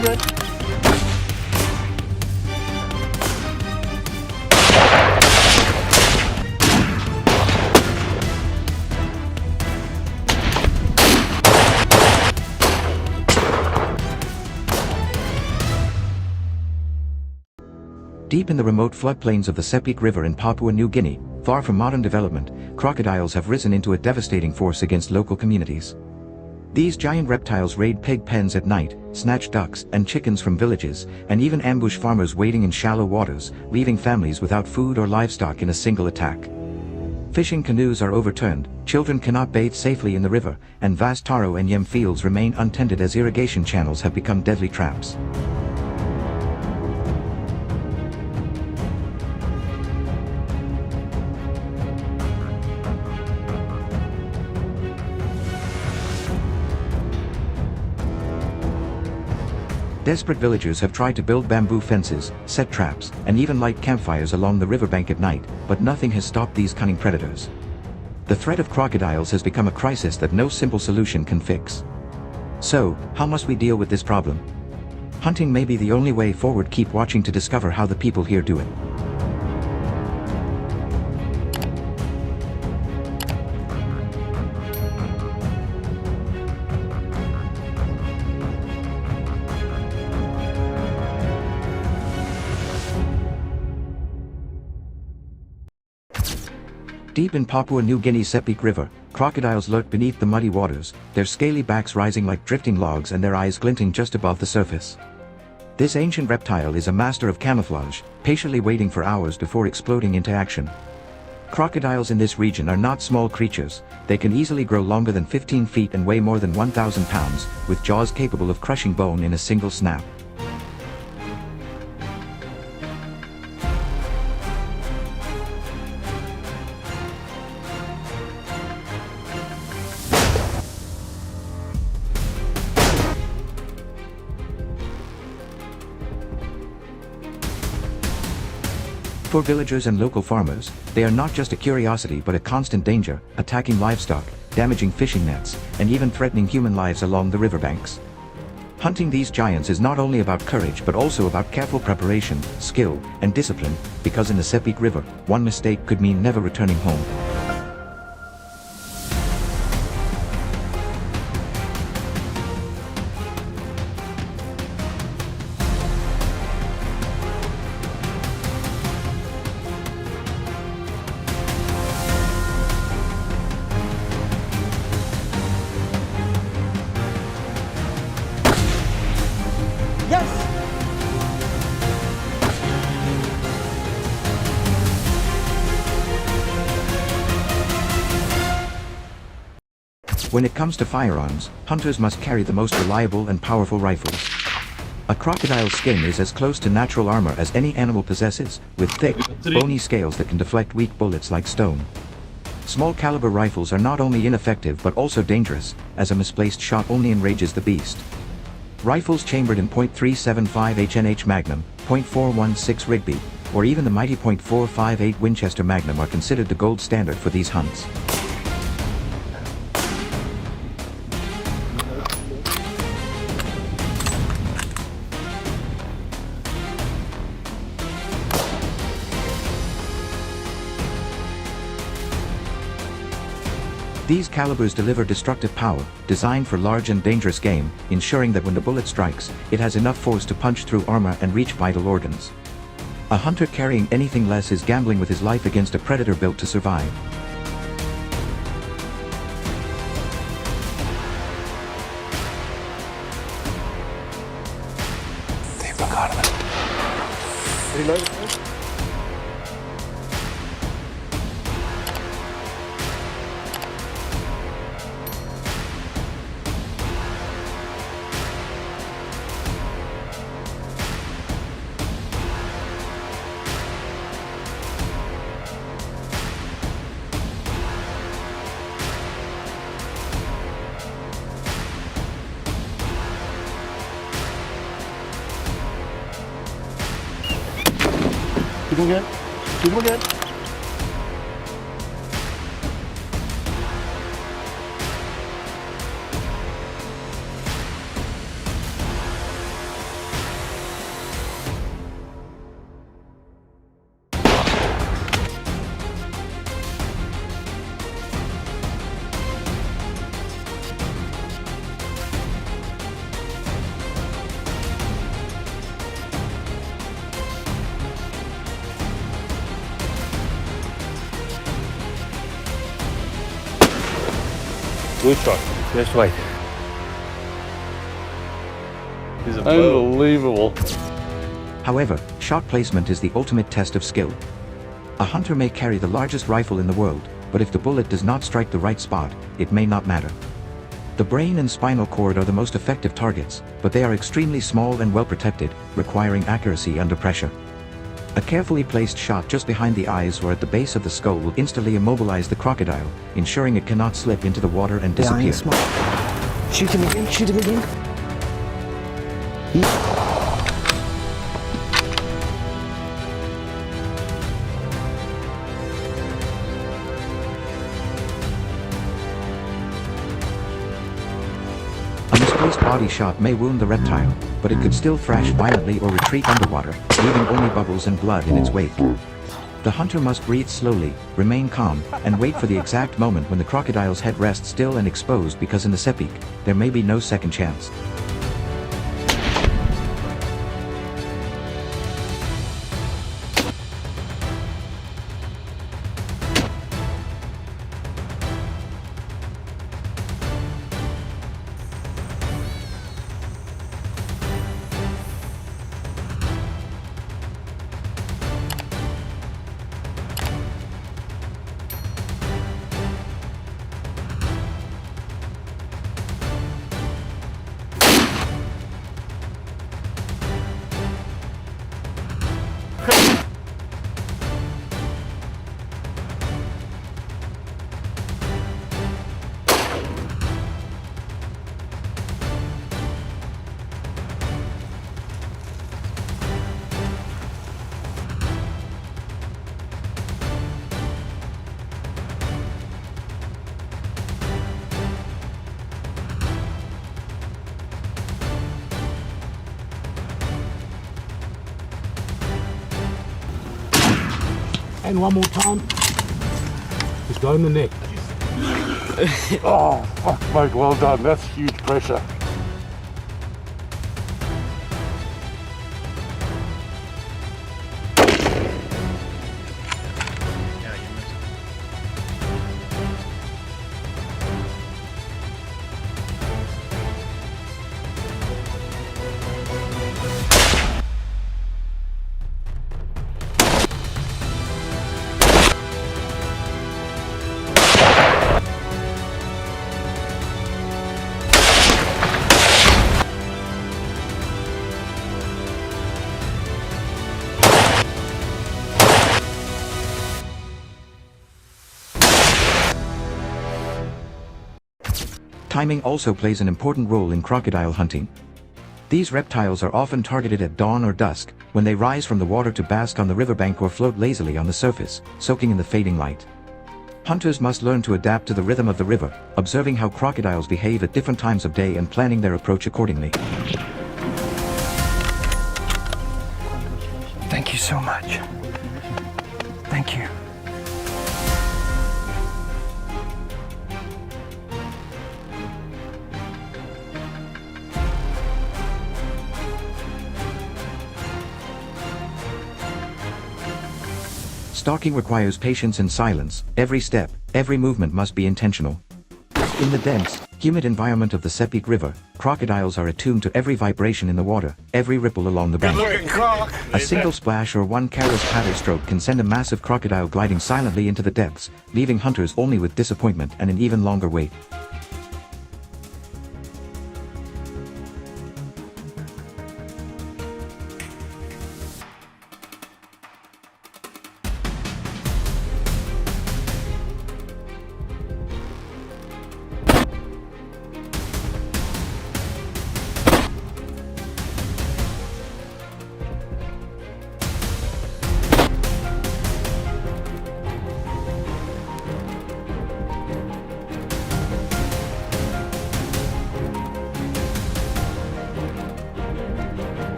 good. Deep in the remote floodplains of the Sepik River in Papua New Guinea, far from modern development, crocodiles have risen into a devastating force against local communities. These giant reptiles raid pig pens at night, snatch ducks and chickens from villages, and even ambush farmers waiting in shallow waters, leaving families without food or livestock in a single attack. Fishing canoes are overturned, children cannot bathe safely in the river, and vast taro and yam fields remain untended as irrigation channels have become deadly traps. Desperate villagers have tried to build bamboo fences, set traps, and even light campfires along the riverbank at night, but nothing has stopped these cunning predators. The threat of crocodiles has become a crisis that no simple solution can fix. So, how must we deal with this problem? Hunting may be the only way forward. Keep watching to discover how the people here do it. Deep in Papua New Guinea's Sepik River, crocodiles lurk beneath the muddy waters, their scaly backs rising like drifting logs and their eyes glinting just above the surface. This ancient reptile is a master of camouflage, patiently waiting for hours before exploding into action. Crocodiles in this region are not small creatures. They can easily grow longer than 15 feet and weigh more than 1,000 pounds, with jaws capable of crushing bone in a single snap. For villagers and local farmers, they are not just a curiosity but a constant danger, attacking livestock, damaging fishing nets, and even threatening human lives along the riverbanks. Hunting these giants is not only about courage but also about careful preparation, skill, and discipline, because in the Sepik River, one mistake could mean never returning home. When it comes to firearms, hunters must carry the most reliable and powerful rifles. A crocodile's skin is as close to natural armor as any animal possesses, with thick, bony scales that can deflect weak bullets like stone. Small caliber rifles are not only ineffective but also dangerous, as a misplaced shot only enrages the beast. Rifles chambered in .375 HNH Magnum, .416 Rigby, or even the mighty .458 Winchester Magnum are considered the gold standard for these hunts. These calibers deliver destructive power, designed for large and dangerous game, ensuring that when the bullet strikes, it has enough force to punch through armor and reach vital organs. A hunter carrying anything less is gambling with his life against a predator built to survive. They forgot about it. Reload it. Keep him good. Keep him good. Good shot. Just wait. He's a bow. Unbelievable. However, shot placement is the ultimate test of skill. A hunter may carry the largest rifle in the world, but if the bullet does not strike the right spot, it may not matter. The brain and spinal cord are the most effective targets, but they are extremely small and well protected, requiring accuracy under pressure. A carefully placed shot just behind the eyes or at the base of the skull will instantly immobilize the crocodile, ensuring it cannot slip into the water and disappear. Shoot him again, shoot him again. A misplaced body shot may wound the reptile, but it could still thrash violently or retreat underwater, leaving only bubbles and blood in its wake. The hunter must breathe slowly, remain calm, and wait for the exact moment when the crocodile's head rests still and exposed, because in the Sepik, there may be no second chance. And one more time. Just go in the neck. Oh, fuck, mate, well done. That's huge pressure. Timing also plays an important role in crocodile hunting. These reptiles are often targeted at dawn or dusk, when they rise from the water to bask on the riverbank or float lazily on the surface, soaking in the fading light. Hunters must learn to adapt to the rhythm of the river, observing how crocodiles behave at different times of day and planning their approach accordingly. Thank you so much. Thank you. Stalking requires patience and silence. Every step, every movement must be intentional. In the dense, humid environment of the Sepik River, crocodiles are attuned to every vibration in the water, every ripple along the bank. A single splash or one careless paddle stroke can send a massive crocodile gliding silently into the depths, leaving hunters only with disappointment and an even longer wait.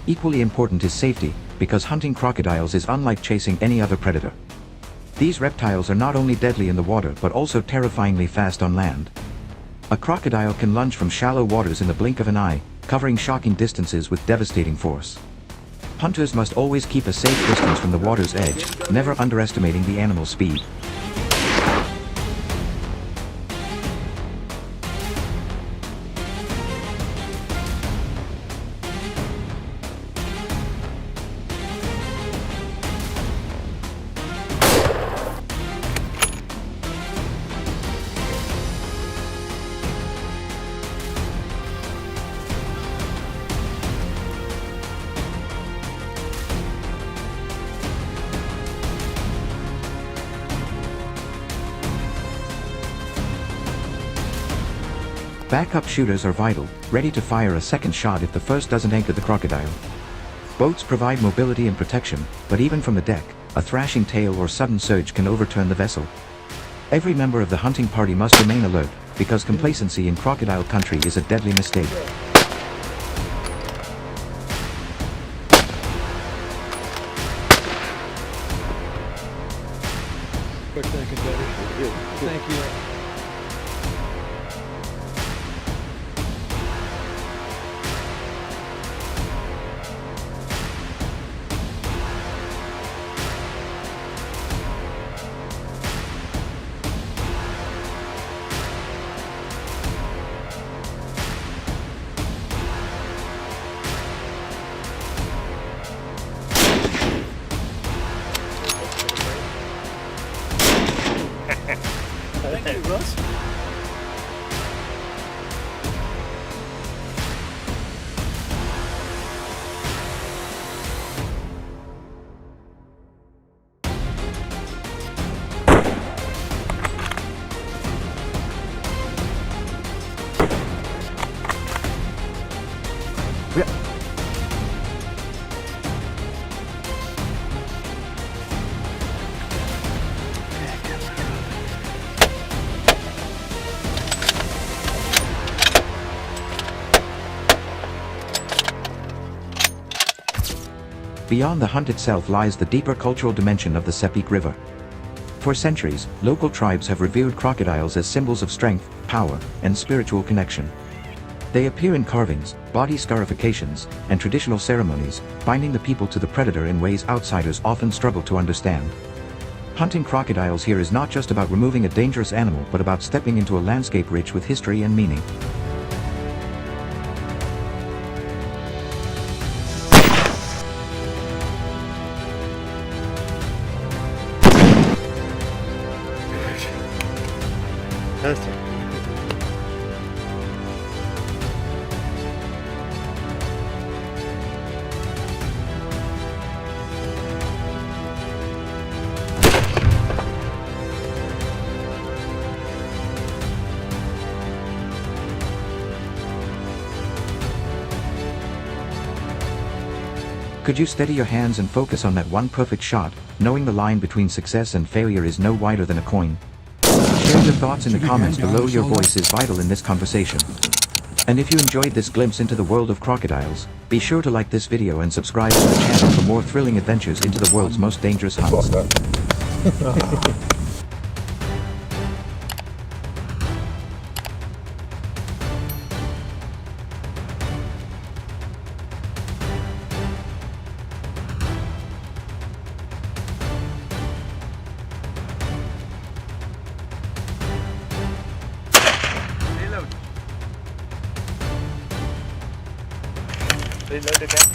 Equally important is safety, because hunting crocodiles is unlike chasing any other predator. These reptiles are not only deadly in the water but also terrifyingly fast on land. A crocodile can lunge from shallow waters in the blink of an eye, covering shocking distances with devastating force. Hunters must always keep a safe distance from the water's edge, never underestimating the animal's speed. Backup shooters are vital, ready to fire a second shot if the first doesn't anchor the crocodile. Boats provide mobility and protection, but even from the deck, a thrashing tail or sudden surge can overturn the vessel. Every member of the hunting party must remain alert, because complacency in crocodile country is a deadly mistake. Quick thinking, buddy. Thank you. Thank you, Russ. Beyond the hunt itself lies the deeper cultural dimension of the Sepik River. For centuries, local tribes have revered crocodiles as symbols of strength, power, and spiritual connection. They appear in carvings, body scarifications, and traditional ceremonies, binding the people to the predator in ways outsiders often struggle to understand. Hunting crocodiles here is not just about removing a dangerous animal but about stepping into a landscape rich with history and meaning. Could you steady your hands and focus on that one perfect shot, knowing the line between success and failure is no wider than a coin? Share your thoughts in the comments below. Your voice is vital in this conversation. And if you enjoyed this glimpse into the world of crocodiles, be sure to like this video and subscribe to the channel for more thrilling adventures into the world's most dangerous hunts. Reload again.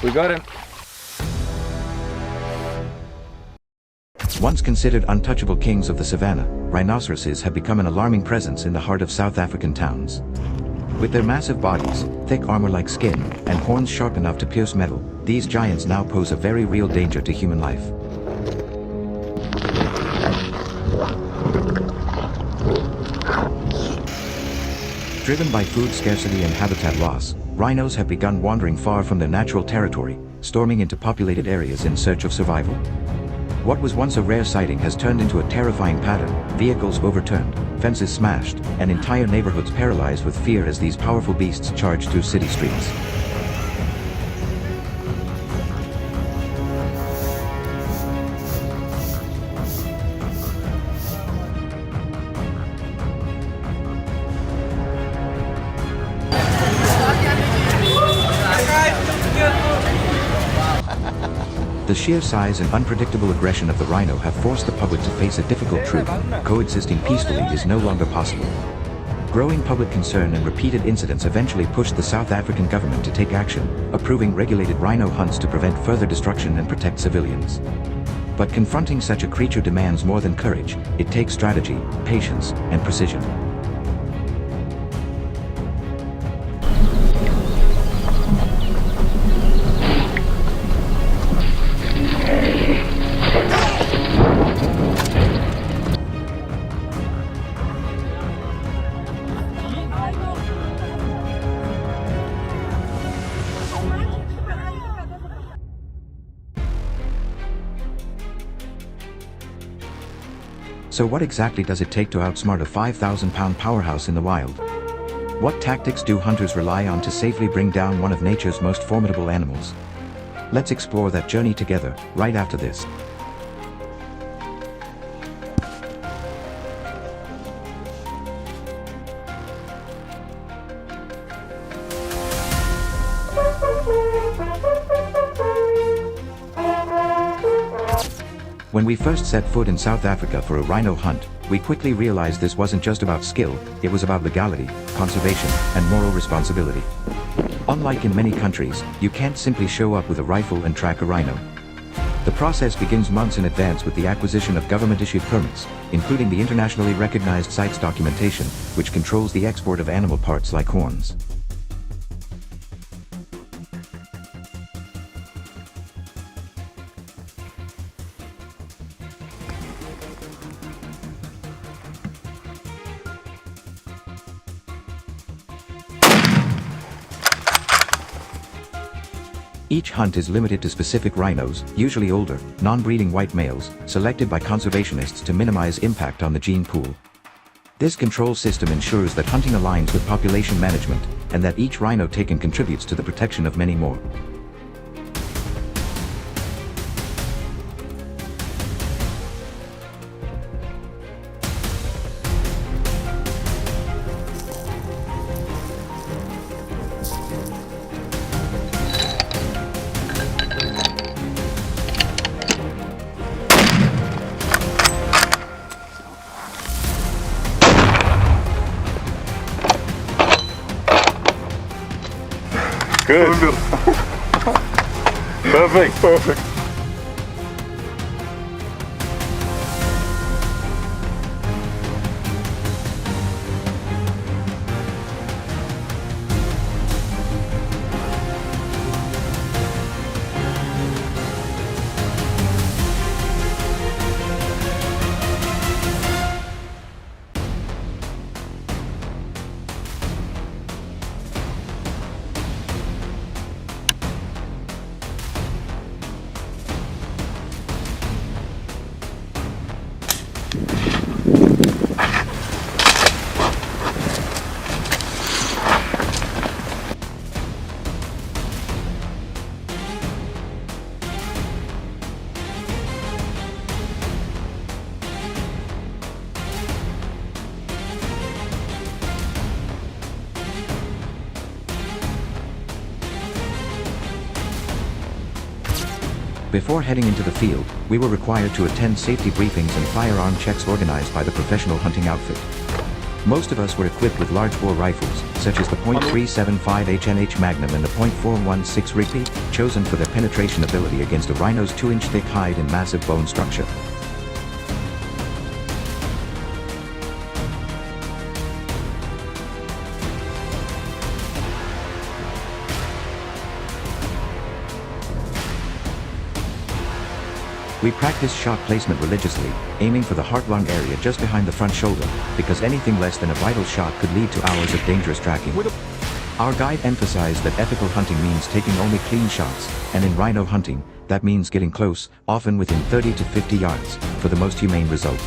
We got him. Once considered untouchable kings of the savannah, rhinoceroses have become an alarming presence in the heart of South African towns. With their massive bodies, thick armor-like skin, and horns sharp enough to pierce metal, these giants now pose a very real danger to human life. Driven by food scarcity and habitat loss, rhinos have begun wandering far from their natural territory, storming into populated areas in search of survival. What was once a rare sighting has turned into a terrifying pattern: vehicles overturned, fences smashed, and entire neighborhoods paralyzed with fear as these powerful beasts charge through city streets. The sheer size and unpredictable aggression of the rhino have forced the public to face a difficult truth: coexisting peacefully is no longer possible. Growing public concern and repeated incidents eventually pushed the South African government to take action, approving regulated rhino hunts to prevent further destruction and protect civilians. But confronting such a creature demands more than courage. It takes strategy, patience, and precision. So what exactly does it take to outsmart a 5,000-pound powerhouse in the wild? What tactics do hunters rely on to safely bring down one of nature's most formidable animals? Let's explore that journey together, right after this. When we first set foot in South Africa for a rhino hunt, we quickly realized this wasn't just about skill, it was about legality, conservation, and moral responsibility. Unlike in many countries, you can't simply show up with a rifle and track a rhino. The process begins months in advance with the acquisition of government-issued permits, including the internationally recognized CITES documentation, which controls the export of animal parts like horns. Each hunt is limited to specific rhinos, usually older, non-breeding white males, selected by conservationists to minimize impact on the gene pool. This control system ensures that hunting aligns with population management, and that each rhino taken contributes to the protection of many more. Good. Perfect. Perfect. Before heading into the field, we were required to attend safety briefings and firearm checks organized by the professional hunting outfit. Most of us were equipped with large-bore rifles, such as the .375 HNH Magnum and the .416 Rigby, chosen for their penetration ability against a rhino's 2-inch thick hide and massive bone structure. We practice shot placement religiously, aiming for the heart-lung area just behind the front shoulder, because anything less than a vital shot could lead to hours of dangerous tracking. Our guide emphasized that ethical hunting means taking only clean shots, and in rhino hunting, that means getting close, often within 30 to 50 yards, for the most humane result.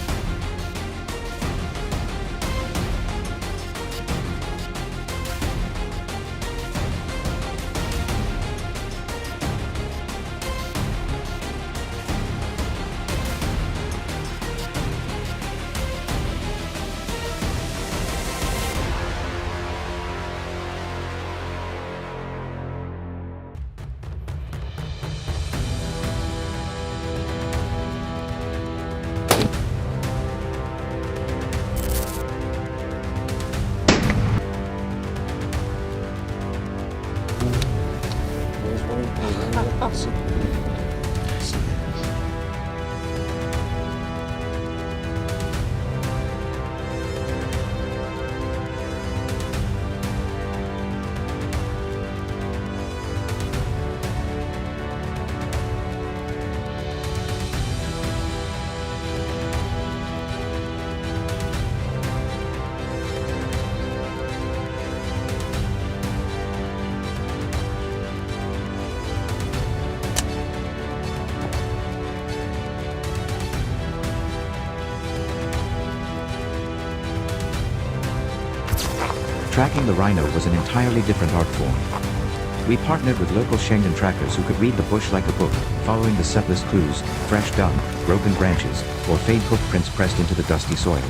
Tracking the rhino was an entirely different art form. We partnered with local Schengen trackers who could read the bush like a book, following the subtlest clues, fresh dung, broken branches, or faint hoof prints pressed into the dusty soil.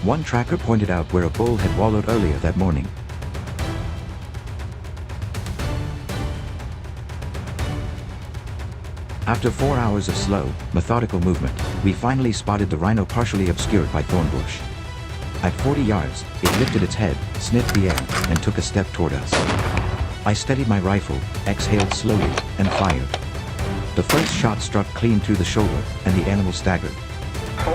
One tracker pointed out where a bull had wallowed earlier that morning. After 4 hours of slow, methodical movement, we finally spotted the rhino partially obscured by thorn bush. At 40 yards, it lifted its head, sniffed the air, and took a step toward us. I steadied my rifle, exhaled slowly, and fired. The first shot struck clean through the shoulder, and the animal staggered.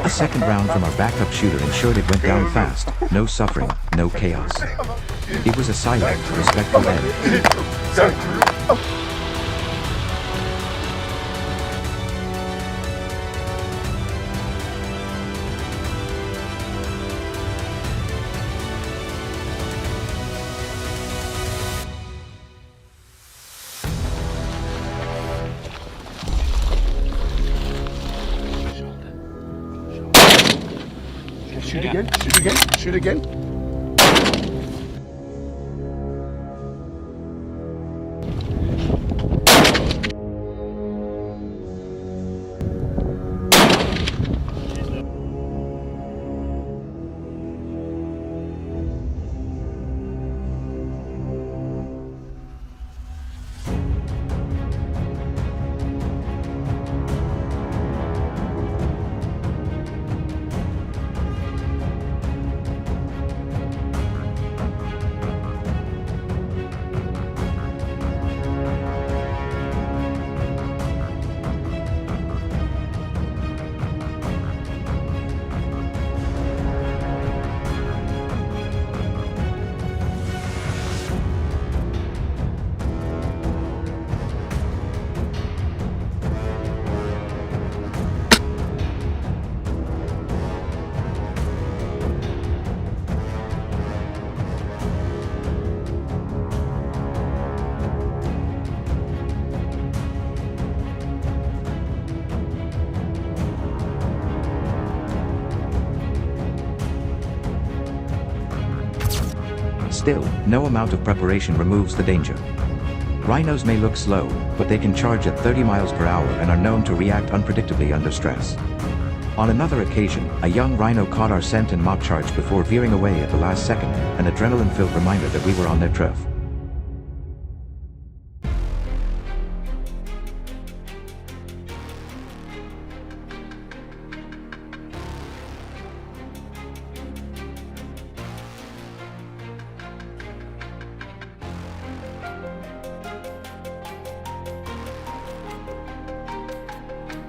A second round from our backup shooter ensured it went down fast, no suffering, no chaos. It was a silent, respectful end. Shoot again, shoot again, shoot again. Still, no amount of preparation removes the danger. Rhinos may look slow, but they can charge at 30 miles per hour and are known to react unpredictably under stress. On another occasion, a young rhino caught our scent and mock charge before veering away at the last second, an adrenaline-filled reminder that we were on their turf.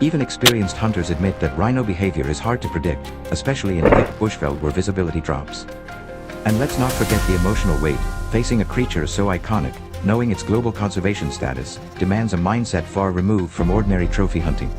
Even experienced hunters admit that rhino behavior is hard to predict, especially in thick bushveld where visibility drops. And let's not forget the emotional weight. Facing a creature so iconic, knowing its global conservation status, demands a mindset far removed from ordinary trophy hunting.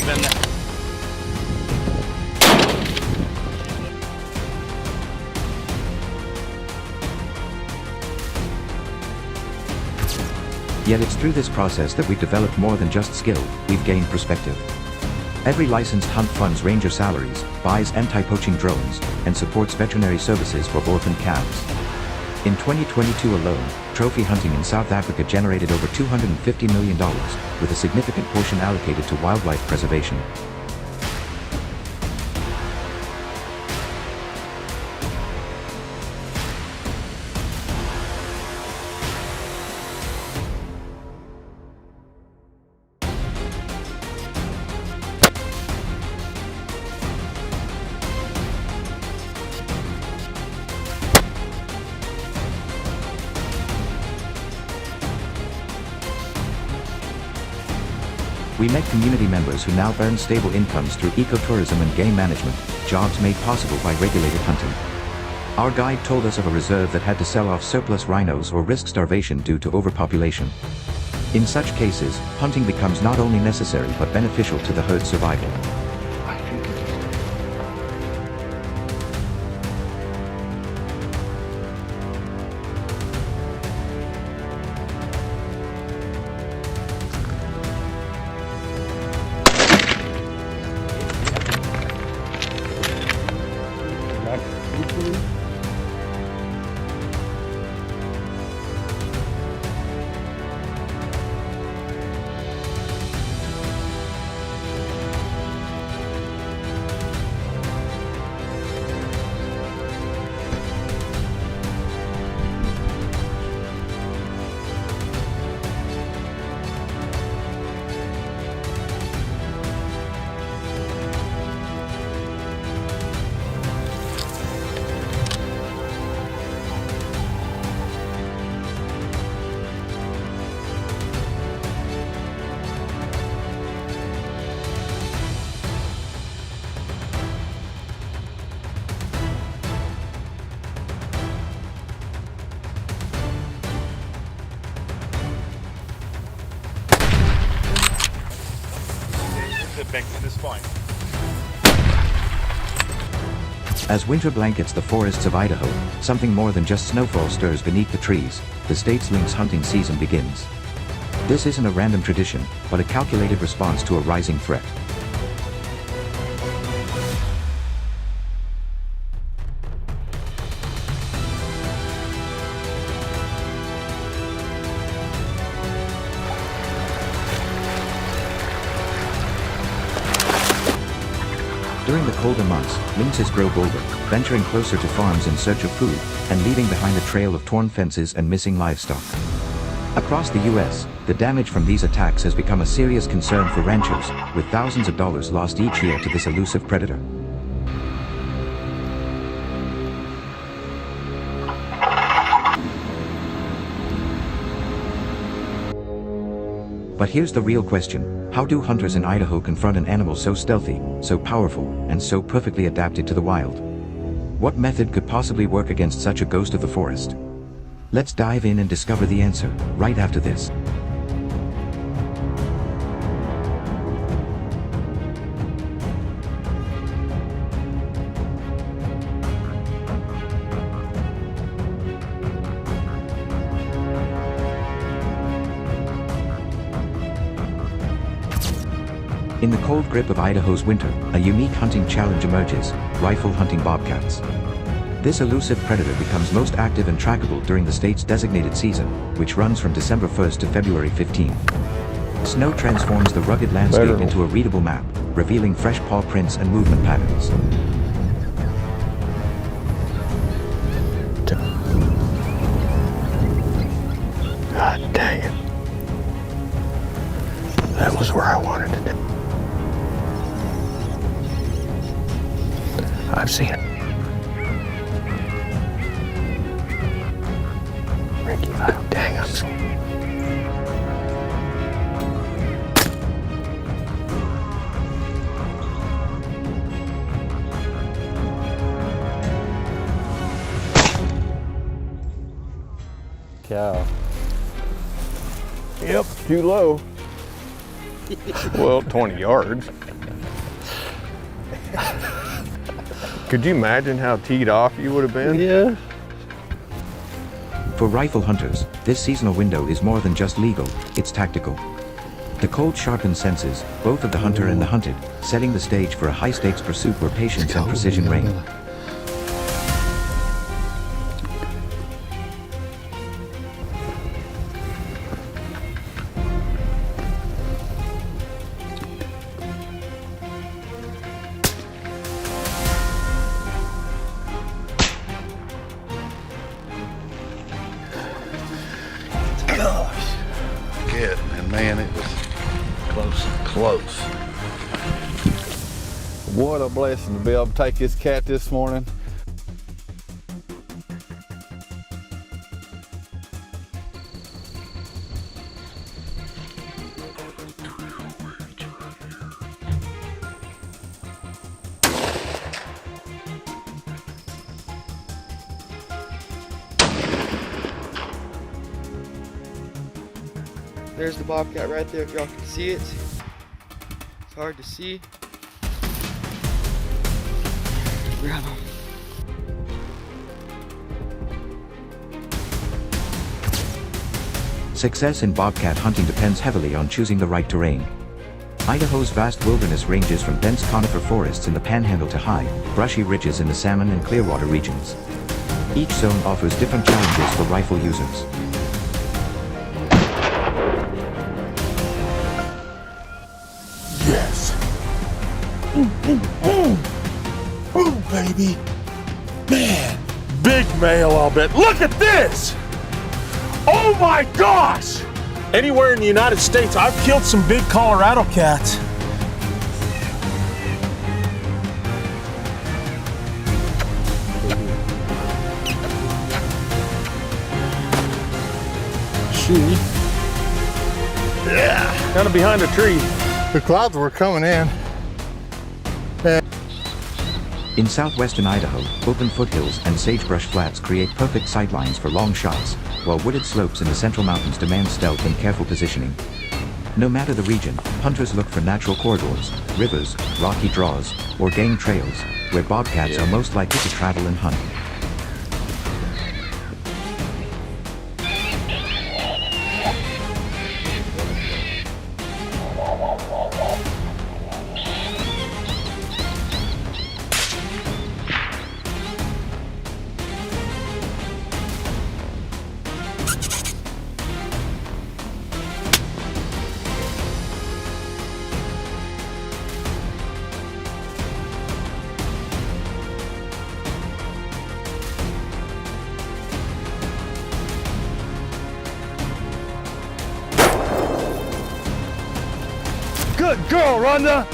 even. Yet it's through this process that we've developed more than just skill, we've gained perspective. Every licensed hunt funds ranger salaries, buys anti-poaching drones, and supports veterinary services for orphaned calves. In 2022 alone, trophy hunting in South Africa generated over $250 million, with a significant portion allocated to wildlife preservation. We met community members who now earn stable incomes through ecotourism and game management, jobs made possible by regulated hunting. Our guide told us of a reserve that had to sell off surplus rhinos or risk starvation due to overpopulation. In such cases, hunting becomes not only necessary but beneficial to the herd's survival. Back to the spine. As winter blankets the forests of Idaho, something more than just snowfall stirs beneath the trees. The state's lynx hunting season begins. This isn't a random tradition, but a calculated response to a rising threat. During the colder months, lynxes grow bolder, venturing closer to farms in search of food, and leaving behind a trail of torn fences and missing livestock. Across the U.S., the damage from these attacks has become a serious concern for ranchers, with thousands of dollars lost each year to this elusive predator. But here's the real question: how do hunters in Idaho confront an animal so stealthy, so powerful, and so perfectly adapted to the wild? What method could possibly work against such a ghost of the forest? Let's dive in and discover the answer, right after this. In the cold grip of Idaho's winter, a unique hunting challenge emerges: rifle hunting bobcats. This elusive predator becomes most active and trackable during the state's designated season, which runs from December 1st to February 15th. Snow transforms the rugged landscape into a readable map, revealing fresh paw prints and movement patterns. God dang it. That was where I wanted to do. I've seen it. Ricky, oh, dang, I'm so... Cow. Yep, too low. Well, 20 yards. Could you imagine how teed off you would have been? Yeah. For rifle hunters, this seasonal window is more than just legal, it's tactical. The cold sharpens senses, both of the hunter and the hunted, setting the stage for a high-stakes pursuit where patience and precision reign. Good, and man, it was close. What a blessing to be able to take this cat this morning. There's the bobcat right there, if y'all can see it. It's hard to see. Grab him. Success in bobcat hunting depends heavily on choosing the right terrain. Idaho's vast wilderness ranges from dense conifer forests in the panhandle to high, brushy ridges in the Salmon and Clearwater regions. Each zone offers different challenges for rifle users. Yes. Ooh, baby. Man, big male, I'll bet. Look at this! Oh my gosh! Anywhere in the United States, I've killed some big Colorado cats. She. Yeah. Kind of behind a tree. The clouds were coming in. In southwestern Idaho, open foothills and sagebrush flats create perfect sightlines for long shots, while wooded slopes in the central mountains demand stealth and careful positioning. No matter the region, hunters look for natural corridors, rivers, rocky draws, or game trails, where bobcats are most likely to travel and hunt. Good girl, Rhonda.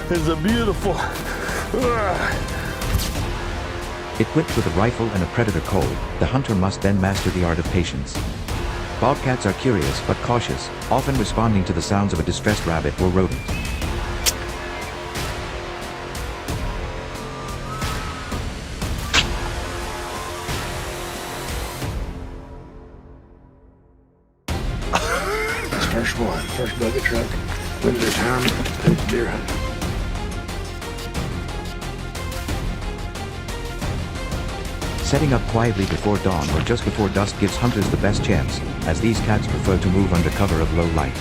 It's a beautiful. Equipped with a rifle and a predator call, the hunter must then master the art of patience. Bobcats are curious but cautious, often responding to the sounds of a distressed rabbit or rodent. First one, first bucket truck. Winter time, it's deer hunting. Setting up quietly before dawn or just before dusk gives hunters the best chance, as these cats prefer to move under cover of low light.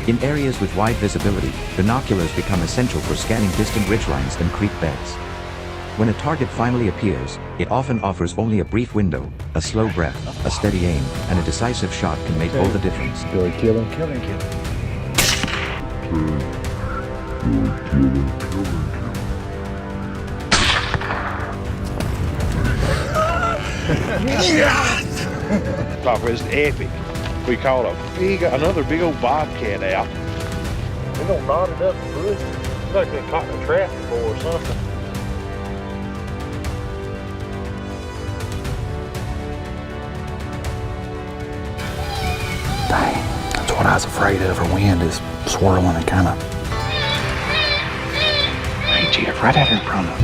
In areas with wide visibility, binoculars become essential for scanning distant ridgelines and creek beds. When a target finally appears, it often offers only a brief window. A slow breath, a steady aim, and a decisive shot can make all the difference. Do I kill him? Kill him. It was epic. We caught another big old bobcat out. They don't knot it up in the bush. It's like they caught in a trap before or something. Dang, that's what I was afraid of. Her wind is swirling and kind of. Hey, Jeff, right out here in front of us.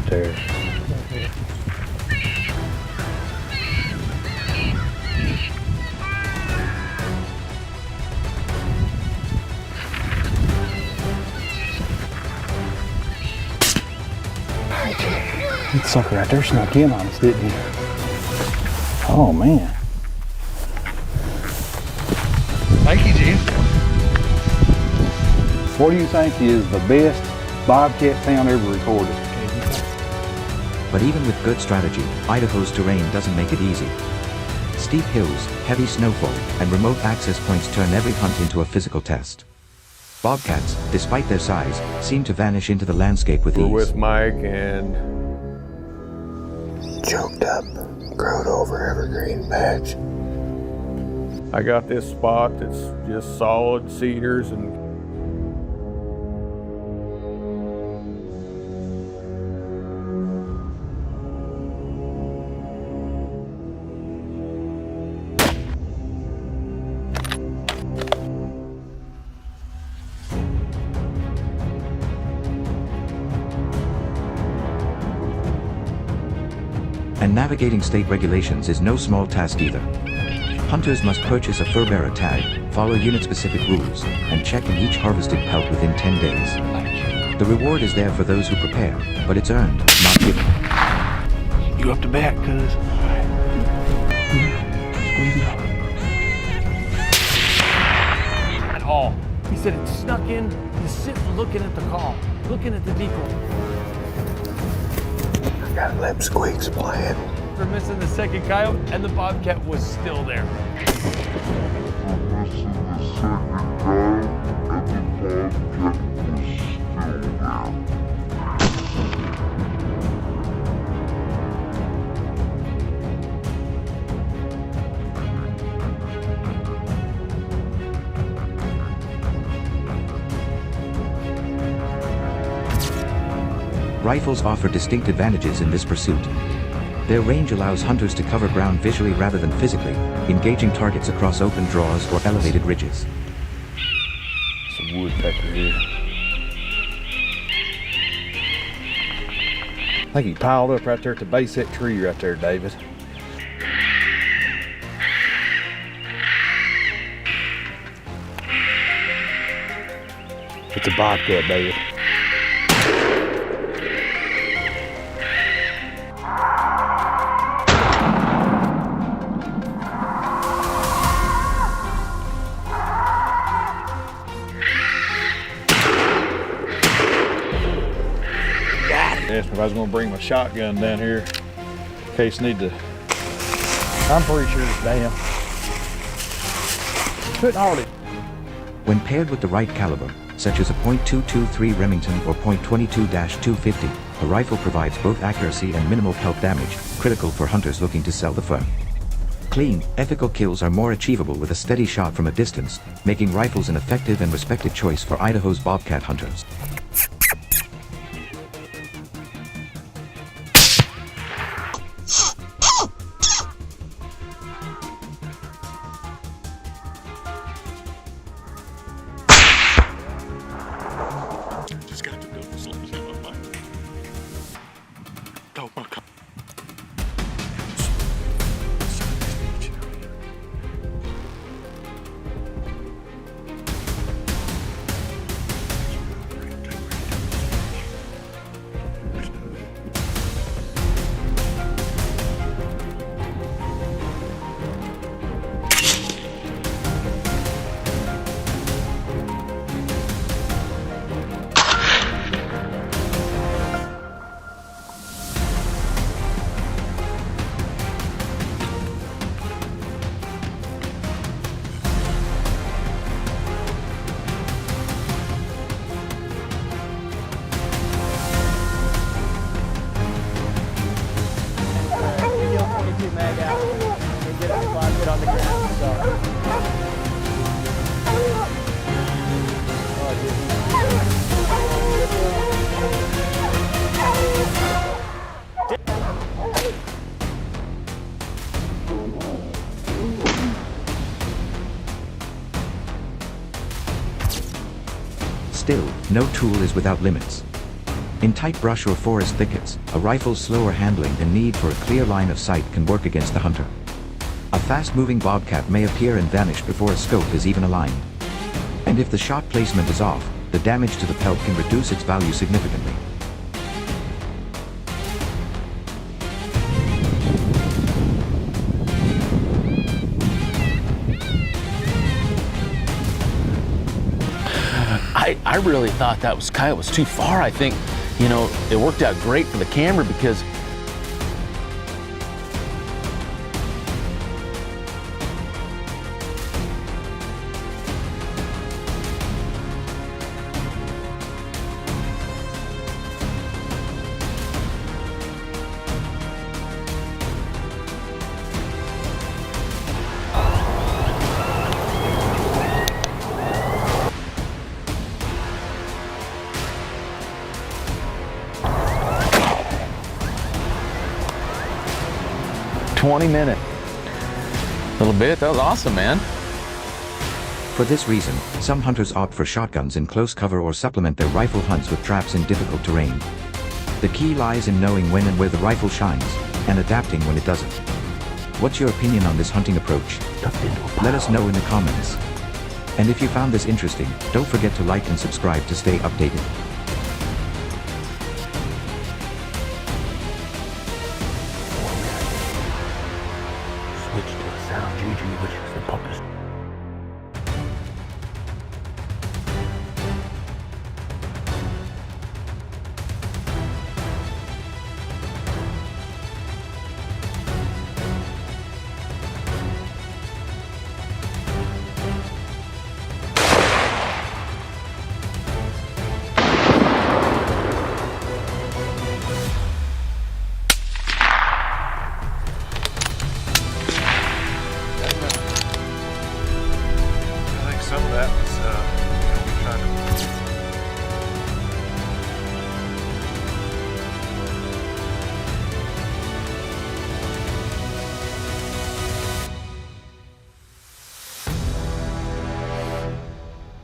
there. That sucker right there snuck in on us, didn't he? Oh man. Thank you, Jim. What do you think is the best bobcat sound ever recorded? But even with good strategy, Idaho's terrain doesn't make it easy. Steep hills, heavy snowfall, and remote access points turn every hunt into a physical test. Bobcats, despite their size, seem to vanish into the landscape with We're ease. with Mike and Choked up, growed over evergreen patch. I got this spot that's just solid cedars and And navigating state regulations is no small task either. Hunters must purchase a fur-bearer tag, follow unit-specific rules, and check in each harvested pelt within 10 days. The reward is there for those who prepare, but it's earned, not given. You up to bat, cuz. Squeeze it up. At all. He said it snuck in. He's sitting looking at the call, looking at the decoy. Got lip squeaks playing. For missing the second coyote, and the bobcat was still there. Rifles offer distinct advantages in this pursuit. Their range allows hunters to cover ground visually rather than physically, engaging targets across open draws or elevated ridges. Some woodpecker here. I think he piled up right there at the base of that tree right there, David. It's a bobcat, David. Asked me if I was going to bring my shotgun down here in case I need to. I'm pretty sure it's damn. Couldn't hardly. When paired with the right caliber, such as a .223 Remington or .22-250, a rifle provides both accuracy and minimal pelt damage, critical for hunters looking to sell the fur. Clean, ethical kills are more achievable with a steady shot from a distance, making rifles an effective and respected choice for Idaho's bobcat hunters. Still, no tool is without limits. In tight brush or forest thickets, a rifle's slower handling and need for a clear line of sight can work against the hunter. A fast-moving bobcat may appear and vanish before a scope is even aligned. And if the shot placement is off, the damage to the pelt can reduce its value significantly. I really thought that coyote was too far. I think, you know, it worked out great for the camera because minutes. A little bit. That was awesome, man. For this reason, some hunters opt for shotguns in close cover or supplement their rifle hunts with traps in difficult terrain. The key lies in knowing when and where the rifle shines, and adapting when it doesn't. What's your opinion on this hunting approach? Let us know in the comments. And if you found this interesting, don't forget to like and subscribe to stay updated. Switch to the sound GG, which is the purpose. Some of that was, we tried to